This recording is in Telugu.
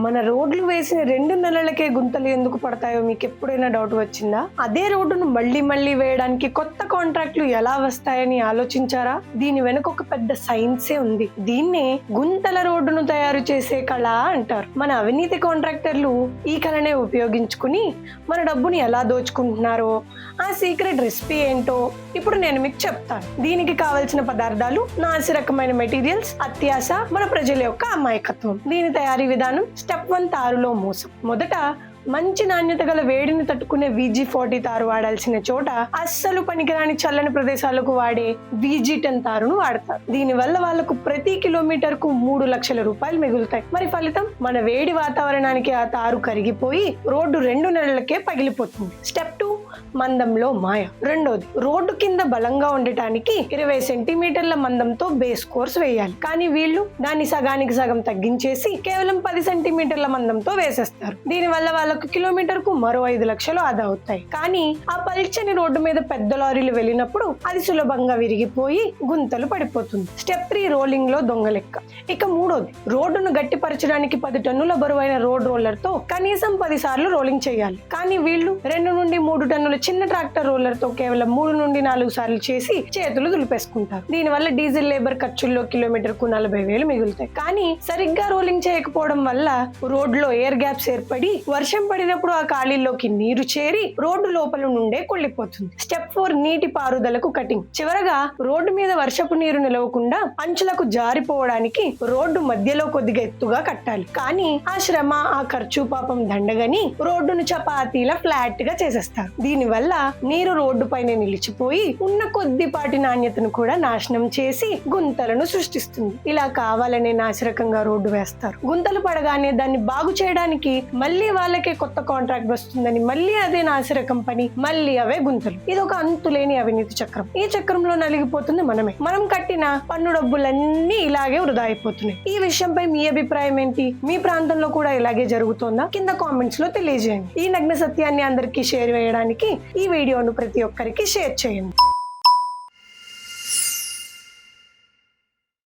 మన రోడ్లు వేసిన 2 నెలలకే గుంతలు ఎందుకు పడతాయో మీకు ఎప్పుడైనా డౌట్ వచ్చిందా? అదే రోడ్డును మళ్ళీ వేయడానికి కొత్త కాంట్రాక్ట్లు ఎలా వస్తాయని ఆలోచించారా? దీని వెనుక ఒక పెద్ద సైన్సే ఉంది. దీన్నే గుంతల రోడ్డును తయారు చేసే కళ అంటారు. మన అవినీతి కాంట్రాక్టర్లు ఈ కళనే ఉపయోగించుకుని మన డబ్బుని ఎలా దోచుకుంటున్నారో, ఆ సీక్రెట్ రెసిపీ ఏంటో ఇప్పుడు నేను మీకు చెప్తాను. దీనికి కావలసిన పదార్థాలు, నాసి రకమైన మెటీరియల్స్, అత్యాశ, మన ప్రజల యొక్క అమాయకత్వం. దీని తయారీ విధానం. స్టెప్ 1, తారులో మోసం. మొదట మంచి నాణ్యత గల వేడిని తట్టుకునే VG40 తారు వాడాల్సిన చోట అస్సలు పనికిరాని చల్లని ప్రదేశాలకు వాడే VG10 తారును వాడతారు. దీని వల్ల వాళ్ళకు ప్రతి కిలోమీటర్ కు 3 లక్షల రూపాయలు మిగులుతాయి. మరి ఫలితం, మన వేడి వాతావరణానికి ఆ తారు కరిగిపోయి రోడ్డు 2 నెలలకే పగిలిపోతుంది. స్టెప్ 2, మందంలో మాయ. రెండోది, రోడ్డు కింద బలంగా ఉండటానికి 20 సెంటీమీటర్ల మందంతో బేస్ కోర్స్ వేయాలి. కానీ వీళ్ళు దాన్ని సగానికి సగం తగ్గించేసి కేవలం 10 సెంటీమీటర్ల మందంతో వేసేస్తారు. దీని వల్ల వాళ్ళకు కిలోమీటర్ కు మరో 5 లక్షలు ఆదా అవుతాయి. కానీ ఆ పల్చని రోడ్డు మీద పెద్ద లారీలు వెళ్ళినప్పుడు అది సులభంగా విరిగిపోయి గుంతలు పడిపోతుంది. స్టెప్ 3, రోలింగ్ లో దొంగ లెక్క. ఇక మూడోది, రోడ్డును గట్టిపరచడానికి 10 టన్నుల బరువైన రోడ్ రోలర్ తో కనీసం 10 సార్లు రోలింగ్ చేయాలి. కానీ వీళ్ళు 2 నుండి 3 టన్నుల చిన్న ట్రాక్టర్ రోలర్ తో కేవలం 3 నుండి 4 సార్లు చేసి చేతులు దులిపేసుకుంటారు. దీనివల్ల డీజిల్ లేబర్ ఖర్చుల్లో కిలోమీటర్ కు 40,000 మిగులుతాయి. కానీ సరిగ్గా రోలింగ్ చేయకపోవడం వల్ల రోడ్ లో ఎయిర్ గ్యాప్స్ ఏర్పడి వర్షం పడినప్పుడు ఆ ఖాళీల్లోకి నీరు చేరి రోడ్డు లోపల నుండే కుళ్ళిపోతుంది. స్టెప్ 4, నీటి పారుదలకు కటింగ్. చివరగా రోడ్డు మీద వర్షపు నీరు నిలవకుండా అంచులకు జారిపోవడానికి రోడ్డు మధ్యలో కొద్దిగా ఎత్తుగా కట్టాలి. కానీ ఆ శ్రమ, ఆ ఖర్చు పాపం దండగని రోడ్డును చపాతీలా ఫ్లాట్ గా చేసేస్తారు. దీని వల్ల నీరు రోడ్డు పైన నిలిచిపోయి ఉన్న కొద్దిపాటి నాణ్యతను కూడా నాశనం చేసి గుంతలను సృష్టిస్తుంది. ఇలా కావాలనే నాసిరకంగా రోడ్డు వేస్తారు. గుంతలు పడగానే దాన్ని బాగు చేయడానికి మళ్ళీ వాళ్ళకే కొత్త కాంట్రాక్ట్ వస్తుందని మళ్ళీ అదే నాసిరకం పని, మళ్ళీ అవే గుంతలు. ఇది ఒక అంతులేని అవినీతి చక్రం. ఈ చక్రంలో నలిగిపోతుంది మనమే. మనం కట్టిన పన్ను డబ్బులన్నీ ఇలాగే వృధా అయిపోతున్నాయి. ఈ విషయంపై మీ అభిప్రాయం ఏంటి? మీ ప్రాంతంలో కూడా ఇలాగే జరుగుతోందా? కింద కామెంట్స్ లో తెలియజేయండి. ఈ నగ్న సత్యాన్ని అందరికీ షేర్ చేయడానికి ఈ వీడియోను ప్రతి ఒక్కరికి షేర్ చేయండి.